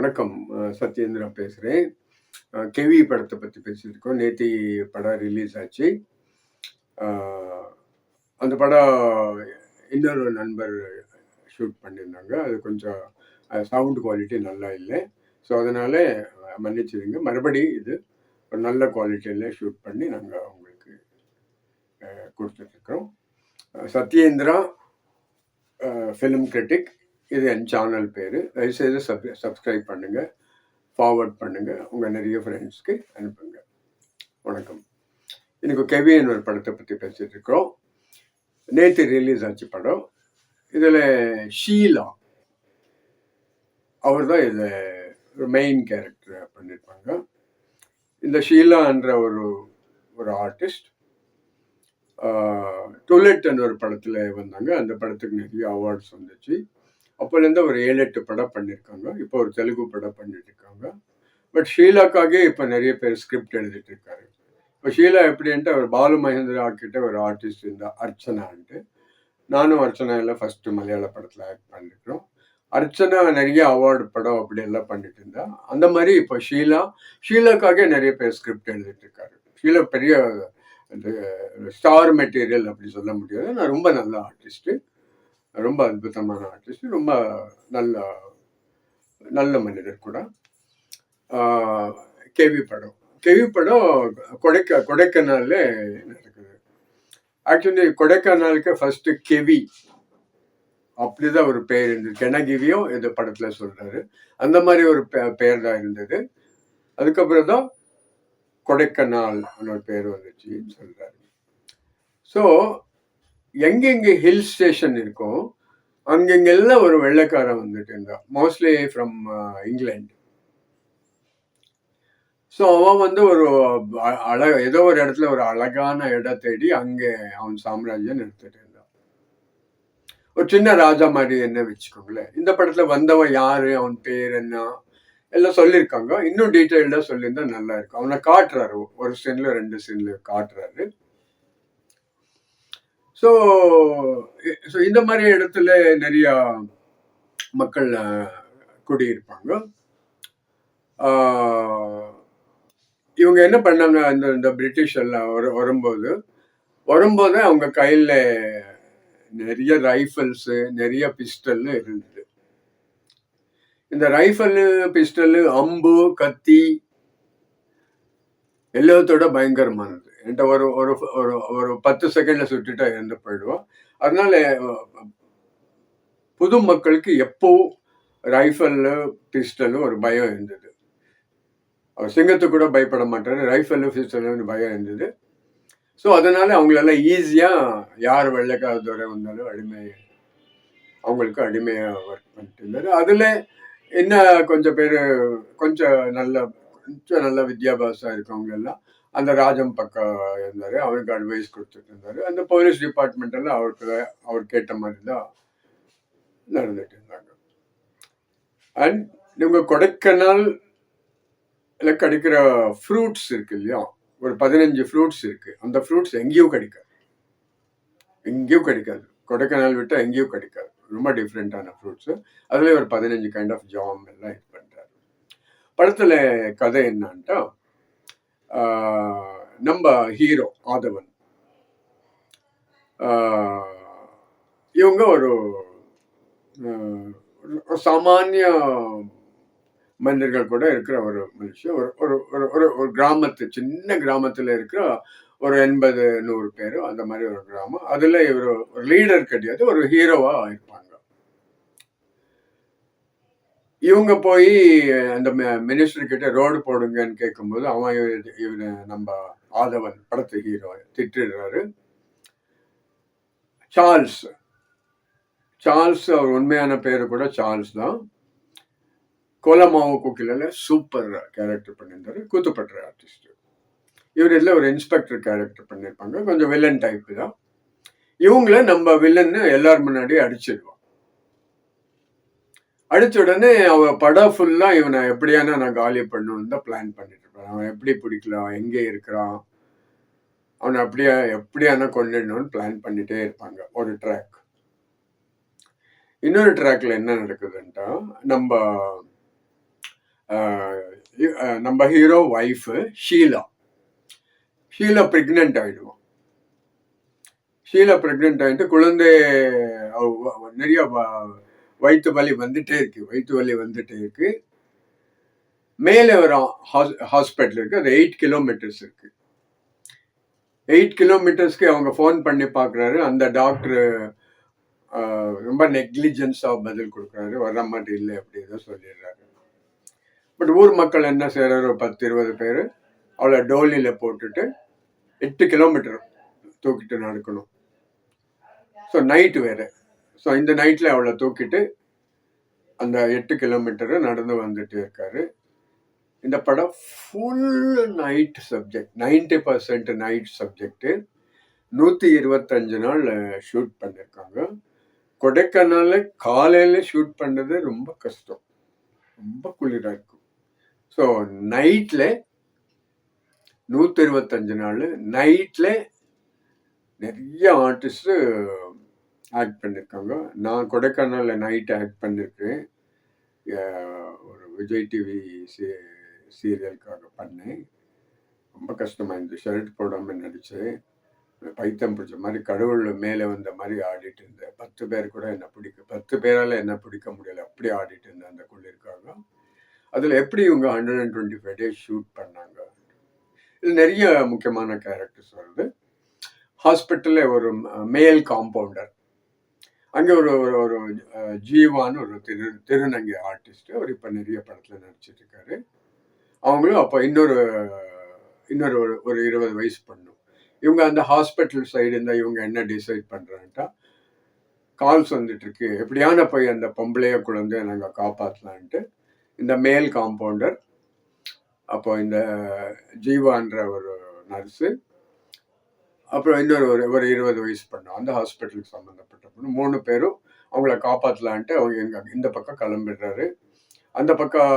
வணக்கம். சத்யேந்திரா பேசுறேன். கெவி படத்த பத்தி பேசிட்டு இருக்கோம். நேத்தி படம் ரிலீஸ் ஆச்சு. அ அந்த படம் இன்னொரு நண்பர் ஷூட் பண்ணியிருந்தாங்க. அது கொஞ்சம் சவுண்ட் குவாலிட்டி நல்லா இல்ல. ஸோ, அதனால மன்னிச்சிடுங்க. மறுபடியும் இது ஒரு நல்ல குவாலிட்டியில ஷூட் பண்ணி நாங்க உங்களுக்கு குடுத்துட்டுருக்கோம். Satyendra film critic. இது என் சேனல் பேரு. தயவுசெய்து சப்ஸ்கிரைப் பண்ணுங்க. ஃபார்வர்ட் பண்ணுங்க. உங்க நிறைய ஃப்ரெண்ட்ஸ்க்கு அனுப்புங்க. வணக்கம். இன்னைக்கு கெவின் ஒரு படத்தை பற்றி பேசிட்டு இருக்கோம். நேற்று ரிலீஸ் ஆச்சு படம். இதில் ஷீலா அவர் தான் இதில் மெயின் கேரக்டர் பண்ணியிருப்பாங்க. இந்த ஷீலான்ற ஒரு ஆர்டிஸ்ட் டுலெட்னு ஒரு படத்தில் வந்தாங்க. அந்த படத்துக்கு நிறைய அவார்ட்ஸ் வந்துச்சு. அப்போலேருந்து ஒரு 7-8 படம் பண்ணியிருக்காங்க. இப்போ ஒரு தெலுங்கு படம் பண்ணிட்டு இருக்காங்க. பட் ஷீலாக்காகவே இப்போ நிறைய பேர் ஸ்கிரிப்ட் எழுதிட்டு இருக்காரு. இப்போ ஷீலா எப்படின்ட்டு அவர் பாலு மகேந்திரா கிட்ட ஒரு ஆர்டிஸ்ட் இருந்தா அர்ச்சனான்ட்டு. நானும் அர்ச்சனா எல்லாம் ஃபர்ஸ்ட் மலையாள படத்தில் ஆக்ட் பண்ணிருக்கிறோம். அர்ச்சனா நிறைய அவார்டு படம் அப்படி எல்லாம் பண்ணிட்டு இருந்தா. அந்த மாதிரி இப்போ ஷீலாக்காக நிறைய பேர் ஸ்கிரிப்ட் எழுதிட்டு இருக்காரு. ஷீலா பெரிய ஸ்டார் மெட்டீரியல் அப்படி சொல்ல முடியாது. நான் ரொம்ப நல்ல ஆர்டிஸ்ட், ரொம்ப அற்புதமான ஆர்டிஸ்ட், ரொம்ப நல்ல நல்ல மனிதர் கூட. கேவி படம் கொடைக்கானல்ல நடக்குது. ஆக்சுவலி கொடைக்கானலுக்கு ஃபர்ஸ்ட் கெவி அப்படிதான் ஒரு பேர் இருந்தது. கெனகிவியும் இந்த படத்துல சொல்றாரு. அந்த மாதிரி ஒரு பேர் தான் இருந்தது. அதுக்கப்புறம் தான் கொடைக்கானல் ஒரு பேர் வந்துச்சுன்னு சொல்றாரு. ஸோ எங்கெங்க ஹில் ஸ்டேஷன் இருக்கோ அங்கெங்கெல்லாம் ஒரு வெள்ளைக்காரன் வந்துட்டு இருந்தான். Mostly from England. ஸோ அவன் ஒரு ஏதோ ஒரு இடத்துல ஒரு அழகான இடம் தேடி அங்கே அவன் சாம்ராஜ்யம் நிறுத்திட்டு இருந்தான். ஒரு சின்ன ராஜா மாதிரி என்ன வச்சுக்கோங்களேன். இந்த படத்துல வந்தவன் யாரு, அவன் பேர் என்ன எல்லாம் சொல்லியிருக்காங்க. இன்னும் டீட்டெயில்டா சொல்லியிருந்தா நல்லா இருக்கும். அவனை காட்டுறாரு, ஒரு சீன்ல 2 சீன்ல காட்டுறாரு. ஸோ இந்த மாதிரி இடத்துல நிறைய மக்கள் குடியிருப்பாங்க. இவங்க என்ன பண்ணாங்க, இந்த பிரிட்டிஷ் எல்லாம் வரும்போது அவங்க கையில நிறைய ரைஃபிள்ஸ், நிறைய பிஸ்டல் இருந்தது. இந்த ரைஃபிள், பிஸ்டல், அம்பு, கத்தி எல்லாத்தோட பயங்கரமானது. என்கிட்ட ஒரு 10 செகண்ட்ல சுட்டுட்டா இறந்து போயிடுவோம். அதனால புது மக்களுக்கு எப்போ ரைஃபிள், பிஸ்டல் ஒரு பயம் இருந்தது. அவர் சிங்கத்துக்கு கூட பயப்பட மாட்டாரு. ரைஃபிள், பிஸ்டல் பயம் இருந்தது. ஸோ அதனால அவங்களெல்லாம் ஈஸியா யார் வெள்ளைக்காரத்தோட வந்தாலும் அவங்களுக்கு அடிமையா ஒர்க் பண்ணிட்டு இருந்தாரு. அதுல என்ன கொஞ்சம் பேர் கொஞ்சம் நல்ல வித்யாபாசம் இருக்கவங்க எல்லாம் அந்த ராஜம் பக்கம் இருந்தாரு. அவருக்கு அட்வைஸ் கொடுத்துட்டு இருந்தாரு. அந்த போலீஸ் டிபார்ட்மெண்ட் எல்லாம் அவர் கேட்ட மாதிரி தான் நடந்துட்டு இருந்தாங்க. அண்ட் இவங்க கொடைக்கானல் கிடைக்கிற ஃப்ரூட்ஸ் இருக்கு இல்லையா, ஒரு 15 ஃப்ரூட்ஸ் இருக்கு. அந்த ஃப்ரூட்ஸ் எங்கேயும் கிடைக்காது. கொடைக்கானல் விட்டா எங்கேயும் கிடைக்காது. ரொம்ப டிஃப்ரெண்டான ஃப்ரூட்ஸ். அதுல ஒரு 15 கைண்ட் ஆஃப் ஜாம் எல்லாம் இது பண்றாரு. படத்துல கதை என்னன்னா, நம்ம ஹீரோ ஆதவன் இவங்க ஒரு சாமானிய மனிதர்கள் கூட இருக்கிற ஒரு மனுஷன். ஒரு கிராமத்து, சின்ன கிராமத்துல இருக்கிற ஒரு 80-100 பேர் அந்த மாதிரி ஒரு கிராமம். அதுல இவர் ஒரு லீடர் கிடையாது, ஒரு ஹீரோவா இருப்பாங்க. இவங்க போய் அந்த மினிஸ்டர் கிட்ட ரோடு போடுங்கன்னு கேட்கும்போது அவன் இவனை நம்ம ஆதவன் படத்து ஹீரோ திட்டுறாரு. சார்ல்ஸ் அவர் உண்மையான பேரு கூட சார்ல்ஸ் தான். கோலமாவு கோகிலால சூப்பர் கேரக்டர் பண்ணியிருந்தாரு. கூத்துப்பட்டுற ஆர்டிஸ்ட். இவர் இதுல ஒரு இன்ஸ்பெக்டர் கேரக்டர் பண்ணியிருப்பாங்க. கொஞ்சம் வில்லன் டைப் தான். இவங்கள நம்ம வில்லன்னு எல்லாரும் முன்னாடி அடிச்சிடுவான். அடிச்ச உடனே அவன் படம் ஃபுல்லா இவனை எப்படியான நான் காலி பண்ணணும்னு தான் பிளான் பண்ணிட்டு இருப்பான். அவன் எப்படி பிடிக்கலாம், எங்கே இருக்கிறான், அவனை எப்படியான கொண்டுடணும்னு பிளான் பண்ணிட்டே இருப்பாங்க. ஒரு ட்ராக். இன்னொரு ட்ராக்ல என்ன நடக்குதுன்ட்டா, நம்ம நம்ம ஹீரோ ஒய்ஃபு ஷீலா ப்ரெக்னென்ட் ஆயிடுவோம். ஷீலா ப்ரெக்னென்ட் ஆகிட்டு குழந்தை நிறைய வயிற்று வலி வந்துட்டே இருக்கு. மேலே ஒரு ஹாஸ்பிட்டல் இருக்கு. அது 8 கிலோமீட்டர்ஸ் இருக்கு. 8 கிலோமீட்டர்ஸ்க்கு அவங்க ஃபோன் பண்ணி பார்க்குறாரு. அந்த டாக்டர் ரொம்ப நெக்லிஜென்ஸாக பதில் கொடுக்குறாரு. வர மாதிரி இல்லை அப்படி ஏதோ சொல்லிடுறாரு. பட் ஊர் மக்கள் என்ன செய்யறாரு, 10-20 பேர் அவளை டோலியில் போட்டுட்டு 8 கிலோமீட்டர் தூக்கிட்டு நடக்கணும். ஸோ நைட்டு வேறு. ஸோ இந்த நைட்டில் அவளை தூக்கிட்டு அந்த 8 கிலோமீட்டரு நடந்து வந்துட்டு இருக்காரு. இந்த படம் full night subject, 90% night subject. 125 நாள் ஷூட் பண்ணியிருக்காங்க. கொடைக்கானல்ல காலையில ஷூட் பண்ணது ரொம்ப கஷ்டம், ரொம்ப குளிரா இருக்கும். ஸோ நைட்ல 125 நாள் நைட்ல நிறைய ஆர்டிஸ்ட் ஆக்ட் பண்ணியிருக்காங்க. நான் கொடைக்கானல்ல நைட் ஆக்ட் பண்ணியிருக்கேன். ஒரு விஜய் டிவி சீரியலுக்காக பண்ணேன். ரொம்ப கஷ்டமாக இருந்துச்சு. ஷர்ட் போடாமல் நடித்தேன். பைத்தம் பிடிச்ச மாதிரி கடவுள் மேலே வந்த மாதிரி ஆடிட்டு இருந்தேன். 10 பேர் கூட என்னை 10 பேரால் என்ன பிடிக்க முடியலை, அப்படி ஆடிட்டு இருந்தேன் அந்த குளிருக்காக. அதில் எப்படி இவங்க 125 டேஸ் ஷூட் பண்ணாங்க. இது நிறைய முக்கியமான கேரக்டர்ஸ் வருது. ஹாஸ்பிட்டலில் ஒரு மேல் காம்பவுண்டர், அங்கே ஒரு ஒரு ஜீவான்னு ஒரு திருநங்கை ஆர்டிஸ்ட். அவர் இப்போ நிறைய படத்தில் நடிச்சிட்டு இருக்காரு. அவங்களும் அப்போ இன்னொரு ஒரு 20 வயசு பண்ணும். இவங்க அந்த ஹாஸ்பிட்டல் சைடு இருந்தால் இவங்க என்ன டிசைட் பண்ணுறான்ட்டா, கால்ஸ் வந்துட்டு இருக்கு, எப்படியான போய் அந்த பொம்பளைய குழந்தைய நாங்கள் காப்பாற்றலான்ட்டு இந்த மேல் காம்பவுண்டர், அப்போ இந்த ஜீவான்ற ஒரு நர்ஸு, அப்புறம் இன்னொரு ஒரு 20 வயசு பண்ணோம் அந்த ஹாஸ்பிட்டலுக்கு சம்மந்தப்பட்ட பொண்ணு, 3 பேரும் அவங்கள காப்பாற்றலான்ட்டு அவங்க இந்த பக்கம் கிளம்பிடுறாரு. அந்த பக்கம்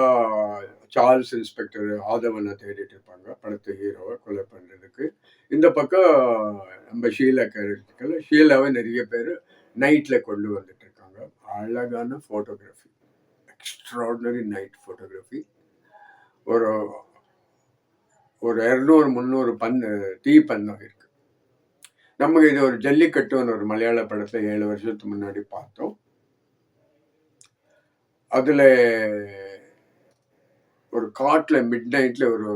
சார்ல்ஸ் இன்ஸ்பெக்டர் ஆதவனை தேடிட்டு இருப்பாங்க, படத்தை ஹீரோவை கொலை பண்ணுறதுக்கு. இந்த பக்கம் நம்ம ஷீலாவை நிறைய பேர் நைட்டில் கொண்டு வந்துட்டு இருக்காங்க. அழகான ஃபோட்டோகிராஃபி, எக்ஸ்ட்ராடினரி நைட் ஃபோட்டோகிராஃபி. ஒரு 200-300 தீப்பந்தம் இருக்கு. நமக்கு இது ஒரு ஜல்லிக்கட்டுன்னு ஒரு மலையாள படத்தில் 7 வருஷத்துக்கு முன்னாடி பார்த்தோம். அதில் ஒரு காட்டில் மிட் நைட்டில் ஒரு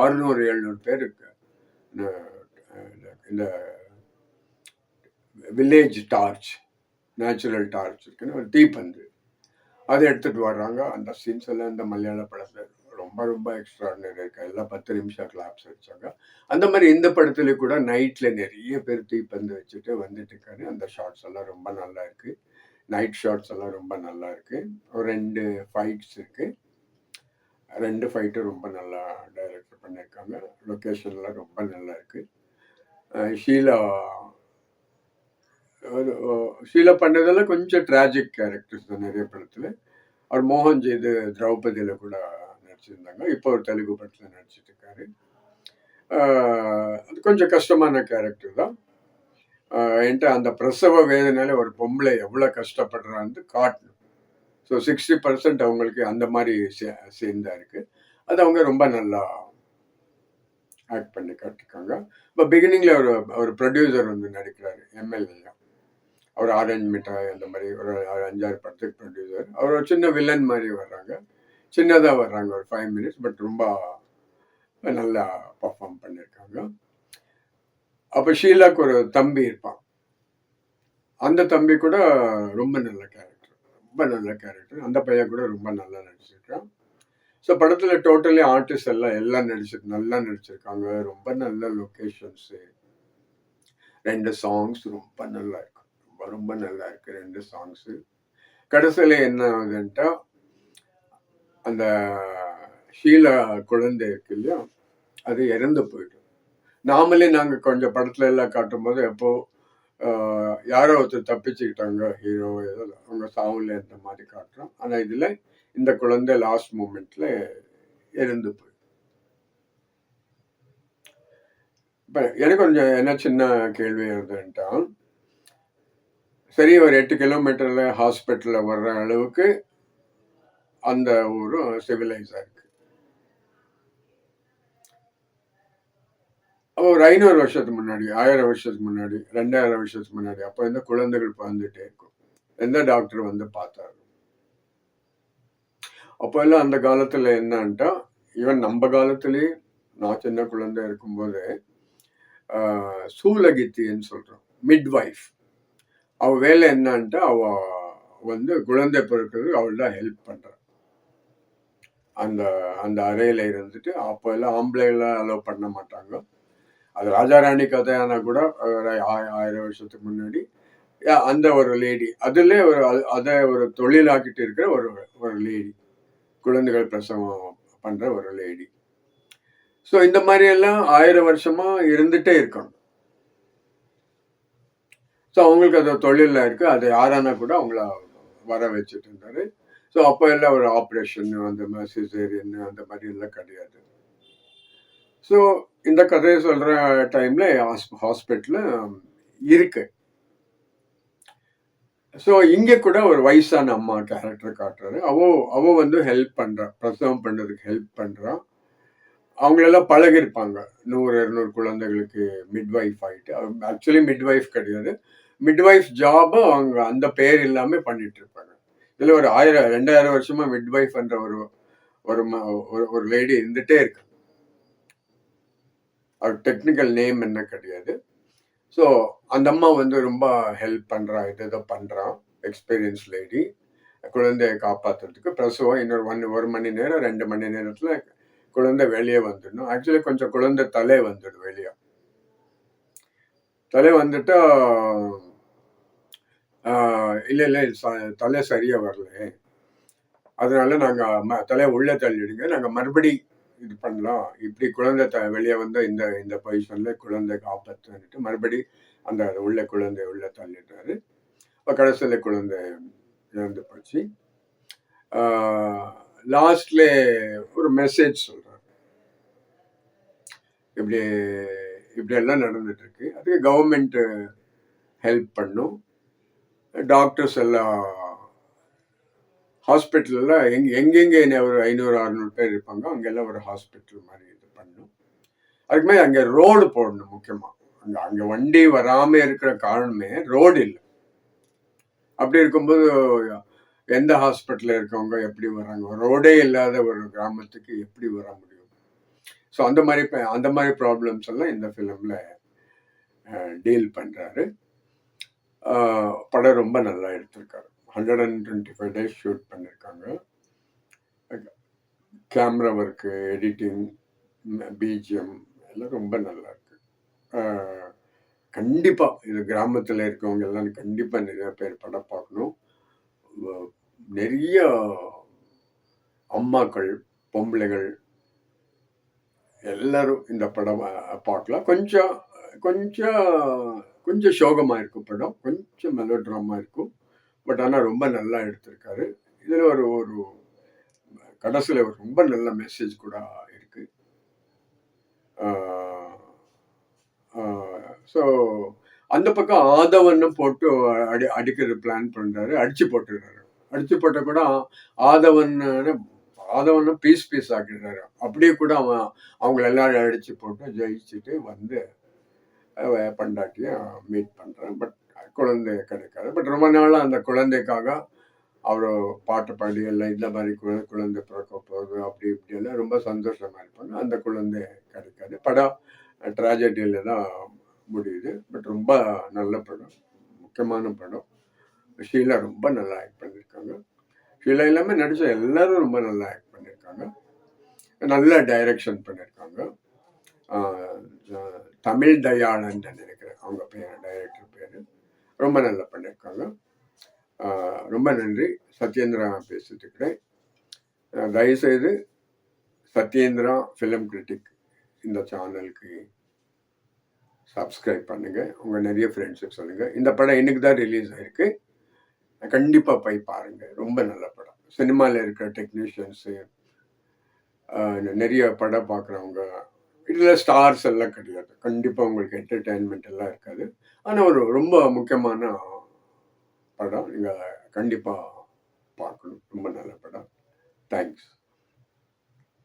600-700 பேர் இருக்கு. இந்த வில்லேஜ் டார்ச், நேச்சுரல் டார்ச் இருக்குன்னு ஒரு தீப்பந்து, அதை எடுத்துகிட்டு வர்றாங்க. அந்த சீன்ஸ் எல்லாம் இந்த மலையாள படத்தில் ரொம்ப ரொம்ப எக்ஸ்ட்ராடினரி இருக்கு. எல்லாம் 10 நிமிஷம் கிளாப்ஸ் அடிச்சாங்க. அந்த மாதிரி இந்த படத்துல கூட நைட்டில் நிறைய பேர் தீப்பந்து வச்சுட்டு வந்துட்டு இருக்காரு. அந்த ஷார்ட்ஸ் எல்லாம் ரொம்ப நல்லா இருக்கு. நைட் ஷார்ட்ஸ் எல்லாம் ரொம்ப நல்லா இருக்கு. ஒரு 2 ஃபைட்ஸ் இருக்கு. 2 ஃபைட்டும் ரொம்ப நல்லா டைரக்ட் பண்ணியிருக்காங்க. லொக்கேஷன்லாம் ரொம்ப நல்லா இருக்கு. ஷீலா பண்ணதெல்லாம் கொஞ்சம் ட்ராஜிக் கேரக்டர்ஸ் தான் நிறைய படத்தில். அவர் மோகன் செய்து திரௌபதியில் கூட நடிச்சிருந்தாங்க. இப்போ ஒரு தெலுங்கு படத்தில் நடிச்சிட்டு இருக்காரு. அது கொஞ்சம் கஷ்டமான கேரக்டர் தான். என்கிட்ட அந்த பிரசவ வேதனையில ஒரு பொம்பளை எவ்வளோ கஷ்டப்படுறான்னு காட்டணும். ஸோ 60% அவங்களுக்கு அந்த மாதிரி சீன் தான் இருக்குது. அது அவங்க ரொம்ப நல்லா ஆக்ட் பண்ணி காட்டிருக்காங்க. இப்போ பிகினிங்கில் ஒரு ப்ரொடியூசர் வந்து நடிக்கிறாரு, எம்எல்ஏ. அவர் ஆரஞ்ச் மிட்டாய் அந்த மாதிரி ஒரு 5-6 படத்துக்கு ப்ரொடியூசர். அவர் ஒரு சின்ன வில்லன் மாதிரி வர்றாங்க, சின்னதாக வர்றாங்க, ஒரு 5 minutes. பட் ரொம்ப நல்லா பர்ஃபார்ம் பண்ணியிருக்காங்க. அப்போ ஷீலாக்கு ஒரு தம்பி இருப்பான். அந்த தம்பி கூட ரொம்ப நல்ல கேரக்டர். அந்த பையன் கூட ரொம்ப நல்லா நடிச்சிருக்கான். ஸோ படத்தில் டோட்டலி ஆர்டிஸ்ட் எல்லாம் நல்லா நடிச்சிருக்காங்க. ரொம்ப நல்ல லொக்கேஷன்ஸு. 2 சாங்ஸ் ரொம்ப நல்லா இருக்கு. ரொம்ப நல்லா இருக்கு 2 சாங்ஸு. கடைசியில் என்ன ஆகுதுன்ட்டா, அந்த ஷீலா குழந்தை இருக்கு இல்லையா, அது இறந்து போயிடும். நாமளே நாங்கள் கொஞ்சம் படத்துல எல்லாம் காட்டும்போது எப்போ யாரோ ஒருத்தர் தப்பிச்சுக்கிட்டாங்க, ஹீரோ ஏதோ அவங்க சாவுல இருந்த மாதிரி காட்டுறோம். ஆனால் இதில் இந்த குழந்தை லாஸ்ட் மூமெண்ட்ல இறந்து போயிடும். இப்போ எனக்கு கொஞ்சம் என்ன சின்ன கேள்வி இருந்துட்டா, சரி ஒரு 8 கிலோமீட்டரில் ஹாஸ்பிட்டலில் வர்ற அளவுக்கு அந்த ஊரும் சிவிலைஸ் ஆயிருக்கு. அப்போ ஒரு 500 வருஷத்துக்கு முன்னாடி, 1000 வருஷத்துக்கு முன்னாடி, 2000 வருஷத்துக்கு முன்னாடி, அப்போ இந்த குழந்தைகள் பிறந்துட்டே இருக்கும். எந்த டாக்டர் வந்து பார்த்தாரு. அப்போ எல்லாம் அந்த காலத்துல என்னன்ட்டா, ஈவன் நம்ம காலத்திலேயே நான் சின்ன குழந்தை இருக்கும்போது சூலகித்தின்னு சொல்றோம், மிட்வைஃப். அவ வேலை என்னன்ட்டா, அவ வந்து குழந்தை பிறக்கிறது அவள் தான் ஹெல்ப் பண்றா. அந்த அந்த அறையில இருந்துட்டு, அப்போ எல்லாம் ஆம்பளைலாம் அலோவ் பண்ண மாட்டாங்க. அது ராஜாராணி கதையானா கூட 1000 வருஷத்துக்கு முன்னாடி அந்த ஒரு லேடி அதுல அதை ஒரு தொழிலாக்கிட்டு இருக்கிற ஒரு ஒரு லேடி, குழந்தைகள் பிரசவம் பண்ற ஒரு லேடி. ஸோ இந்த மாதிரி எல்லாம் 1000 வருஷமா இருந்துட்டே இருக்கணும். ஸோ அவங்களுக்கு அது தொழில இருக்கு. அது யாரானா கூட அவங்கள வர வச்சுட்டு இருந்தாரு. ஸோ அப்போ எல்லாம் ஒரு ஆப்ரேஷன், அந்த மாதிரி சிசேரியன் அந்த மாதிரி எல்லாம் கிடையாது. ஸோ இந்த கதையை சொல்ற டைம்ல ஹாஸ்பிட்டல்ல இருக்கு. ஸோ இங்க கூட ஒரு வயசான அம்மா கேரக்டர் காட்டுறாரு. அவ வந்து ஹெல்ப் பண்றா, பிரசவம் பண்றதுக்கு ஹெல்ப் பண்றா. அவங்களெல்லாம் பழகிருப்பாங்க. 100, 200 குழந்தைகளுக்கு மிட்வைஃப் ஆயிட்டு. ஆக்சுவலி மிட்வைஃப் கிடையாது. மிட்வைஃப் ஜாப் அவங்க அந்த பேர் இல்லாம பண்ணிட்டு இருப்பாங்க. இதுல ஒரு 1000, 2000 வருஷமா மிட்வைஃப் என்ற ஒரு ஒரு ஒரு லேடி இருந்துட்டே இருக்கு. அவர் டெக்னிக்கல் நேம் என்ன கிடையாது. ஸோ அந்த அம்மா வந்து ரொம்ப ஹெல்ப் பண்றா, ஏதோ பண்றான். Experience lady. குழந்தையை காப்பாத்துறதுக்கு பிரசவம் இன்னொரு 1 மணி நேரம் 2 மணி நேரத்துல குழந்தை வெளியே வந்துடணும். ஆக்சுவலி கொஞ்சம் குழந்தை தலை வந்துடும் வெளியே. தலை வந்துட்டா இல்ல தலை சரியா வரல, அதனால நாங்க தலையை உள்ள தள்ளிடுங்க, நாங்க மறுபடி இது பண்ணலாம், இப்படி குழந்தை வெளியே வந்தா இந்த இந்த பொசிஷன்ல குழந்தை காப்பாற்றுன்னுட்டு மறுபடி அந்த உள்ள குழந்தை உள்ள தள்ளிடுறாரு. இப்போ கடைசியில குழந்தை இறந்து போச்சு. லாஸ்ட்ல ஒரு மெசேஜ் சொல்றாரு, இப்படி இப்படி எல்லாம் நடந்துட்டு இருக்கு, அதுக்கு கவர்மெண்ட் ஹெல்ப் பண்ணும். டாக்டர்ஸ் எல்லாம் ஹாஸ்பிட்டல்ல எங்கெங்க ஒரு 500, 600 பேர் இருப்பாங்க, அங்கெல்லாம் ஒரு ஹாஸ்பிட்டல் மாதிரி இது பண்ணும். அதுக்கு மேலே அங்கே ரோடு போடணும். முக்கியமா அங்க வண்டி வராம இருக்கிற காரணமே ரோடு இல்லை. அப்படி இருக்கும்போது எந்த ஹாஸ்பிட்டல்ல இருக்கவங்க எப்படி வராங்க? ரோடே இல்லாத ஒரு கிராமத்துக்கு எப்படி வர முடியும்? ஸோ அந்த மாதிரி ப்ராப்ளம்ஸ் எல்லாம் இந்த ஃபிலிம்ல டீல் பண்றாரு. படம் ரொம்ப நல்லா எடுத்திருக்காரு. 125 days ஷூட் பண்ணியிருக்காங்க. கேமரா ஒர்க்கு, எடிட்டிங், பிஜிஎம் எல்லாம் ரொம்ப நல்லா இருக்கு. கண்டிப்பா இது கிராமத்தில் இருக்கவங்க எல்லாம் கண்டிப்பா நிறைய பேர் படம் பார்க்கணும். நிறைய அம்மாக்கள், பொம்பளைகள் எல்லாரும் இந்த படம் பார்க்கலாம். கொஞ்சம் கொஞ்சம் கொஞ்சம் சோகமா இருக்கும் படம், கொஞ்சம் மெலோ ட்ராமா இருக்கும். பட் ஆனால் ரொம்ப நல்லா எடுத்திருக்காரு. இதில் ஒரு ஒரு கடைசியில் ஒரு ரொம்ப நல்ல மெசேஜ் கூட இருக்கு. ஸோ அந்த பக்கம் ஆதவன்னு போட்டு அடிக்கிறது பிளான் பண்றாரு, அடிச்சு போட்டுறாரு. அடிச்சு போட்ட கூட ஆதவன் பீஸ் ஆக்கிடுறாரு. அப்படியே கூட அவங்களை எல்லாரும் அடிச்சு போட்டு ஜெயிச்சுட்டு வந்து பண்டாட்டிய மீட் பண்றாரு. பட் குழந்தை கிடைக்காது. பட் ரொம்ப நாளாக அந்த குழந்தைக்காக அவர் பாட்டு பாடி எல்லாம் இந்த மாதிரி குழந்தை பிறக்க போகுது அப்படி இப்படி எல்லாம் ரொம்ப சந்தோஷமா இருப்பாங்க. அந்த குழந்தை கிடைக்காது. படம் ட்ராஜடியில தான் முடியுது. பட் ரொம்ப நல்ல படம், முக்கியமான படம். ஷீலா ரொம்ப நல்லா ஆக்ட் பண்ணியிருக்காங்க. ஷீலா எல்லாமே நடிச்ச எல்லாரும் ரொம்ப நல்லா ஆக்ட் பண்ணியிருக்காங்க. நல்ல டைரக்ஷன் பண்ணியிருக்காங்க. தமிழ் தயாளன் நினைக்கிறேன் அவங்க பேர், டைரக்டர் பேர். ரொம்ப நல்லா பண்ணியிருக்காங்க. ரொம்ப நன்றி. சத்யேந்திரா பேசிட்டு இருக்கிறேன். தயவுசெய்து சத்யேந்திரா ஃபிலிம் கிரிட்டிக் இந்த சேனலுக்கு சப்ஸ்கிரைப் பண்ணுங்க. உங்க நிறைய ஃப்ரெண்ட்ஸுக்கு சொல்லுங்க. இந்த படம் இன்னைக்கு தான் ரிலீஸ் ஆயிருக்கு. கண்டிப்பா போய் பாருங்க. ரொம்ப நல்ல படம். சினிமாவில் இருக்கிற டெக்னீஷியன்ஸு, நிறைய படம் பார்க்குறவங்க, இதில் ஸ்டார்ஸ் எல்லாம் கிடையாது. கண்டிப்பாக உங்களுக்கு என்டர்டெயின்மெண்ட் எல்லாம் இருக்காது. ஆனால் ஒரு ரொம்ப முக்கியமான படம், நீங்கள் கண்டிப்பாக பார்க்கணும். ரொம்ப நல்ல படம். தேங்க்ஸ்.